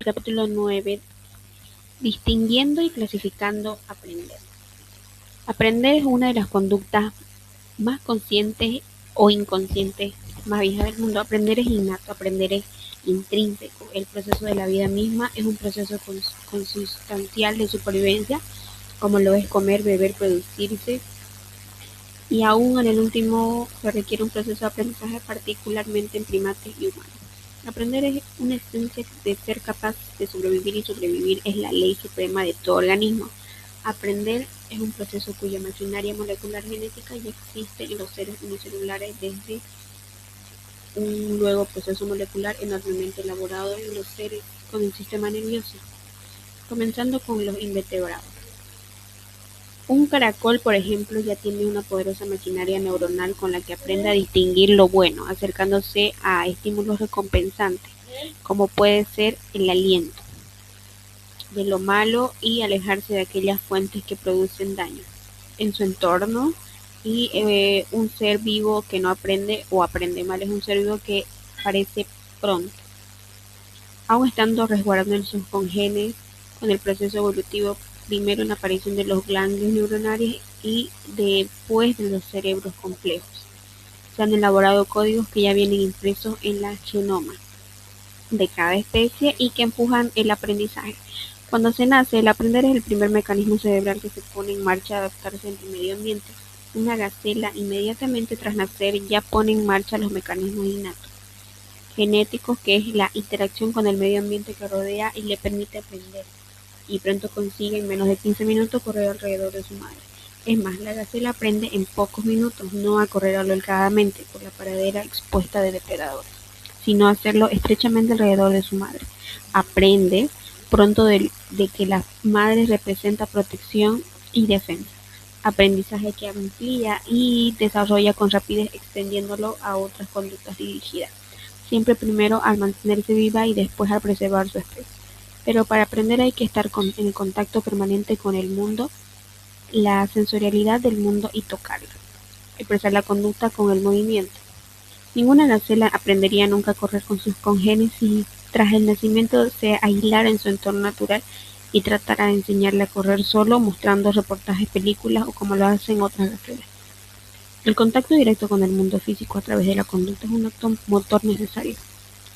capítulo 9, distinguiendo y clasificando aprender. Aprender es una de las conductas más conscientes o inconscientes más viejas del mundo. Aprender es innato, aprender es intrínseco. El proceso de la vida misma es un proceso consustancial de supervivencia, como lo es comer, beber, producirse, y aún en el último se requiere un proceso de aprendizaje, particularmente en primates y humanos. Aprender es una esencia de ser capaz de sobrevivir, y sobrevivir es la ley suprema de todo organismo. Aprender es un proceso cuya maquinaria molecular genética ya existe en los seres unicelulares desde un luego proceso molecular enormemente elaborado en los seres con el sistema nervioso, comenzando con los invertebrados. Un caracol, por ejemplo, ya tiene una poderosa maquinaria neuronal con la que aprende a distinguir lo bueno, acercándose a estímulos recompensantes, como puede ser el aliento, de lo malo, y alejarse de aquellas fuentes que producen daño en su entorno. Y un ser vivo que no aprende o aprende mal es un ser vivo que parece pronto, aun estando resguardando en sus congéneres con el proceso evolutivo, primero en la aparición de los ganglios neuronales y después de los cerebros complejos. Se han elaborado códigos que ya vienen impresos en la genoma de cada especie y que empujan el aprendizaje. Cuando se nace, el aprender es el primer mecanismo cerebral que se pone en marcha a adaptarse al medio ambiente. Una gacela, inmediatamente tras nacer, ya pone en marcha los mecanismos innatos genéticos, que es la interacción con el medio ambiente que rodea y le permite aprender, y pronto consigue en menos de 15 minutos correr alrededor de su madre. Es más, la gacela aprende en pocos minutos, no a correr alocadamente por la pradera expuesta de depredadores, sino a hacerlo estrechamente alrededor de su madre. Aprende pronto de que la madre representa protección y defensa. Aprendizaje que amplía y desarrolla con rapidez, extendiéndolo a otras conductas dirigidas, siempre primero al mantenerse viva y después al preservar su especie. Pero para aprender hay que estar en contacto permanente con el mundo, la sensorialidad del mundo, y tocarlo, expresar la conducta con el movimiento. Ninguna gacela aprendería nunca a correr con sus congéneres si tras el nacimiento se aislara en su entorno natural y tratara de enseñarle a correr solo, mostrando reportajes, películas o como lo hacen otras gacelas. El contacto directo con el mundo físico a través de la conducta es un acto motor necesario,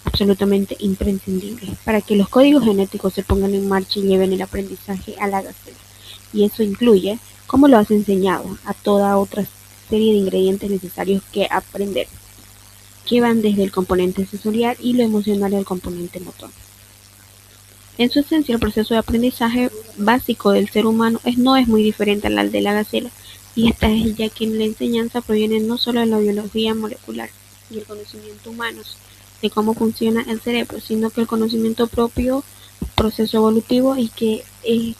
absolutamente imprescindible, para que los códigos genéticos se pongan en marcha y lleven el aprendizaje a la gacela. Y eso incluye, como lo has enseñado, a toda otra serie de ingredientes necesarios que aprender, que van desde el componente sensorial y lo emocional al componente motor. En su esencia, el proceso de aprendizaje básico del ser humano no es muy diferente al de la gacela, y esta es ya que la enseñanza proviene no solo de la biología molecular y el conocimiento humanos de cómo funciona el cerebro, sino que el conocimiento propio, proceso evolutivo, y que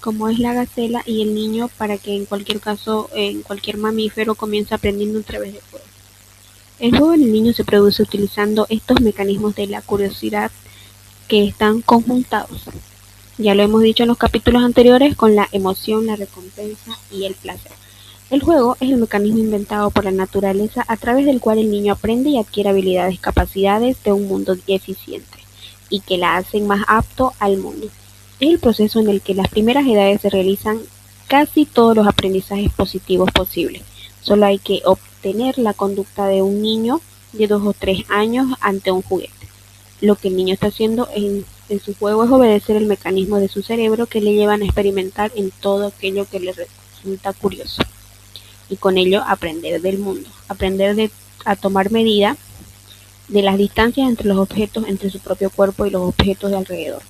como es la gacela y el niño, para que en cualquier caso, en cualquier mamífero, comienza aprendiendo a través del juego. El juego en el niño se produce utilizando estos mecanismos de la curiosidad que están conjuntados, ya lo hemos dicho en los capítulos anteriores, con la emoción, la recompensa y el placer. El juego es el mecanismo inventado por la naturaleza a través del cual el niño aprende y adquiere habilidades, capacidades de un mundo eficiente y que la hacen más apto al mundo. Es el proceso en el que las primeras edades se realizan casi todos los aprendizajes positivos posibles. Solo hay que obtener la conducta de un niño de 2 o 3 años ante un juguete. Lo que el niño está haciendo en su juego es obedecer el mecanismo de su cerebro que le llevan a experimentar en todo aquello que le resulta curioso, y con ello aprender del mundo, aprender a tomar medida de las distancias entre los objetos, entre su propio cuerpo y los objetos de alrededor,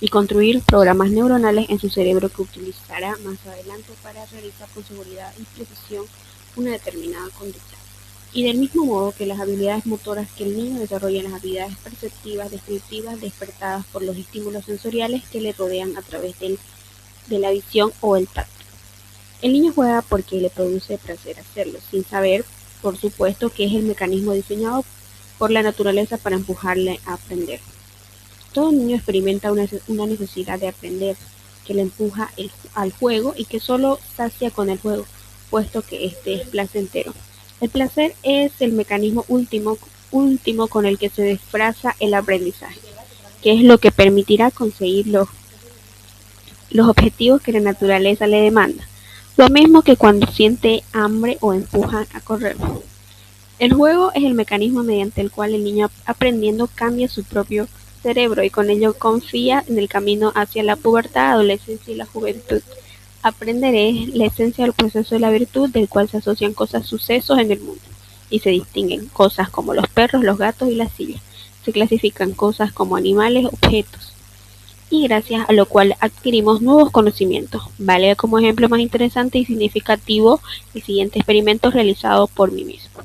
y construir programas neuronales en su cerebro que utilizará más adelante para realizar con seguridad y precisión una determinada conducta. Y del mismo modo que las habilidades motoras que el niño desarrolla, las habilidades perceptivas, descriptivas, despertadas por los estímulos sensoriales que le rodean a través de la visión o el tacto. El niño juega porque le produce placer hacerlo, sin saber, por supuesto, que es el mecanismo diseñado por la naturaleza para empujarle a aprender. Todo niño experimenta una necesidad de aprender que le empuja al juego y que solo sacia con el juego, puesto que este es placentero. El placer es el mecanismo último con el que se disfraza el aprendizaje. que es lo que permitirá conseguir los objetivos que la naturaleza le demanda, lo mismo que cuando siente hambre o empuja a correr. El juego es el mecanismo mediante el cual el niño aprendiendo cambia su propio cerebro y con ello confía en el camino hacia la pubertad, adolescencia y la juventud. Aprender es la esencia del proceso de la virtud, del cual se asocian cosas, sucesos en el mundo, y se distinguen cosas como los perros, los gatos y las sillas. Se clasifican cosas como animales, objetos, y gracias a lo cual adquirimos nuevos conocimientos. Vale como ejemplo más interesante y significativo el siguiente experimento realizado por mí mismo.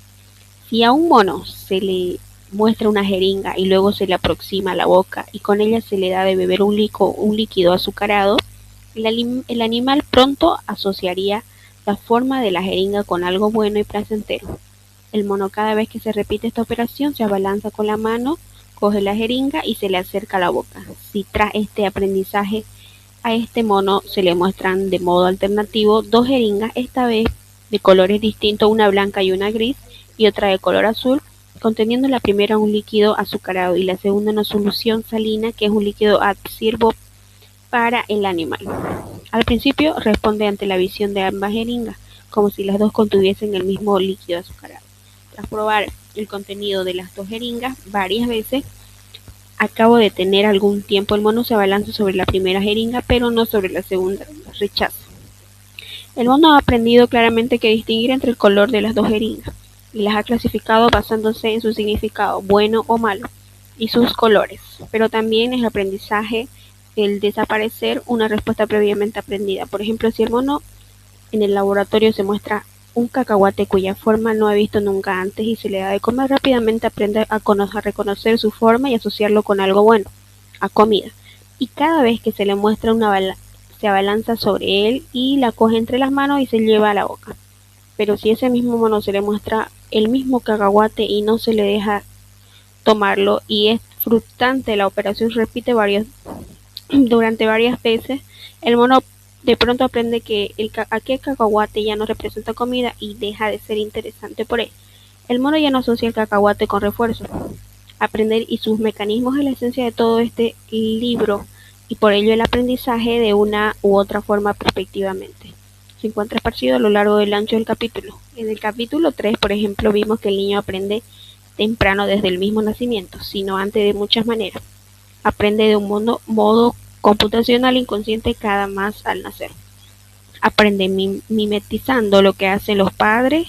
Si a un mono se le muestra una jeringa y luego se le aproxima a la boca y con ella se le da de beber un líquido azucarado, el animal pronto asociaría la forma de la jeringa con algo bueno y placentero. El mono, cada vez que se repite esta operación, se abalanza con la mano, coge la jeringa y se le acerca a la boca. Si tras este aprendizaje a este mono se le muestran de modo alternativo dos jeringas, esta vez de colores distintos, una blanca y una gris, y otra de color azul, conteniendo la primera un líquido azucarado y la segunda una solución salina, que es un líquido adsivo para el animal. Al principio responde ante la visión de ambas jeringas, como si las dos contuviesen el mismo líquido azucarado. Tras probar el contenido de las dos jeringas varias veces, a cabo de tener algún tiempo, el mono se abalanza sobre la primera jeringa, pero no sobre la segunda, rechaza. El mono ha aprendido claramente que distinguir entre el color de las dos jeringas, y las ha clasificado basándose en su significado, bueno o malo, y sus colores, pero también es aprendizaje el desaparecer una respuesta previamente aprendida. Por ejemplo, si el mono en el laboratorio se muestra un cacahuate cuya forma no ha visto nunca antes y se le da de comer, rápidamente aprende a reconocer su forma y asociarlo con algo bueno, a comida. Y cada vez que se le muestra se abalanza sobre él y la coge entre las manos y se lleva a la boca. Pero si ese mismo mono se le muestra el mismo cacahuate y no se le deja tomarlo y es frustrante la operación, repite durante varias veces, el mono de pronto aprende que aquel cacahuate ya no representa comida y deja de ser interesante por él. El mono ya no asocia el cacahuate con refuerzo. Aprender y sus mecanismos es la esencia de todo este libro y por ello el aprendizaje de una u otra forma respectivamente se encuentra esparcido a lo largo del ancho del capítulo. En el capítulo 3, por ejemplo, vimos que el niño aprende temprano desde el mismo nacimiento, sino antes de muchas maneras. Aprende de un modo computacional inconsciente cada más al nacer. Aprende mimetizando lo que hacen los padres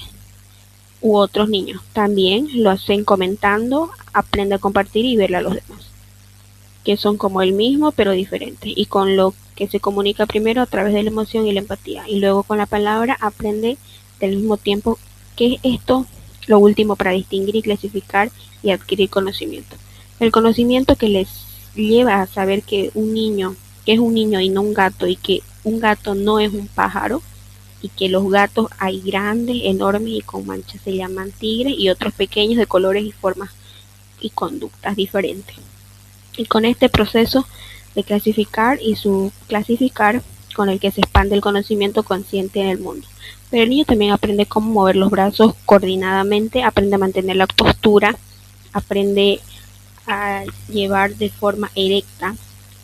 u otros niños. También lo hacen comentando, aprende a compartir y verle a los demás, que son como el mismo pero diferentes, y con lo que se comunica primero a través de la emoción y la empatía, y luego con la palabra aprende del mismo tiempo. ¿Qué es esto? Lo último para distinguir y clasificar y adquirir conocimiento. El conocimiento que les lleva a saber que un niño es un niño y no un gato, y que un gato no es un pájaro, y que los gatos hay grandes, enormes y con manchas se llaman tigres, y otros pequeños de colores y formas y conductas diferentes. Y con este proceso de clasificar y subclasificar con el que se expande el conocimiento consciente en el mundo. Pero el niño también aprende cómo mover los brazos coordinadamente, aprende a mantener la postura, aprende a llevar de forma erecta.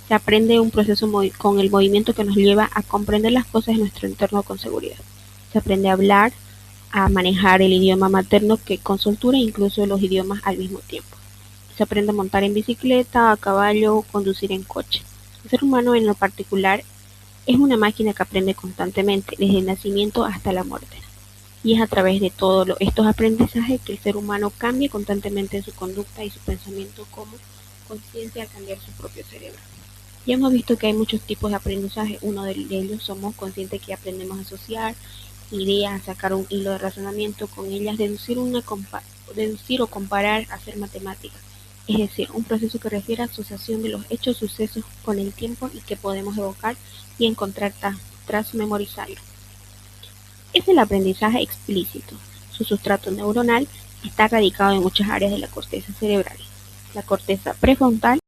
Se aprende un proceso con el movimiento que nos lleva a comprender las cosas de nuestro entorno con seguridad. Se aprende a hablar, a manejar el idioma materno que con soltura, incluso los idiomas al mismo tiempo. Se aprende a montar en bicicleta, a caballo, conducir en coche. El ser humano en lo particular es una máquina que aprende constantemente, desde el nacimiento hasta la muerte. Y es a través de todos estos aprendizajes que el ser humano cambia constantemente su conducta y su pensamiento como conciencia al cambiar su propio cerebro. Ya hemos visto que hay muchos tipos de aprendizaje. Uno de ellos somos conscientes que aprendemos a asociar ideas, a sacar un hilo de razonamiento con ellas, deducir o comparar, hacer matemáticas. Es decir, un proceso que refiere a asociación de los hechos, sucesos con el tiempo y que podemos evocar y encontrar tras memorizarlo. Es el aprendizaje explícito. Su sustrato neuronal está radicado en muchas áreas de la corteza cerebral. La corteza prefrontal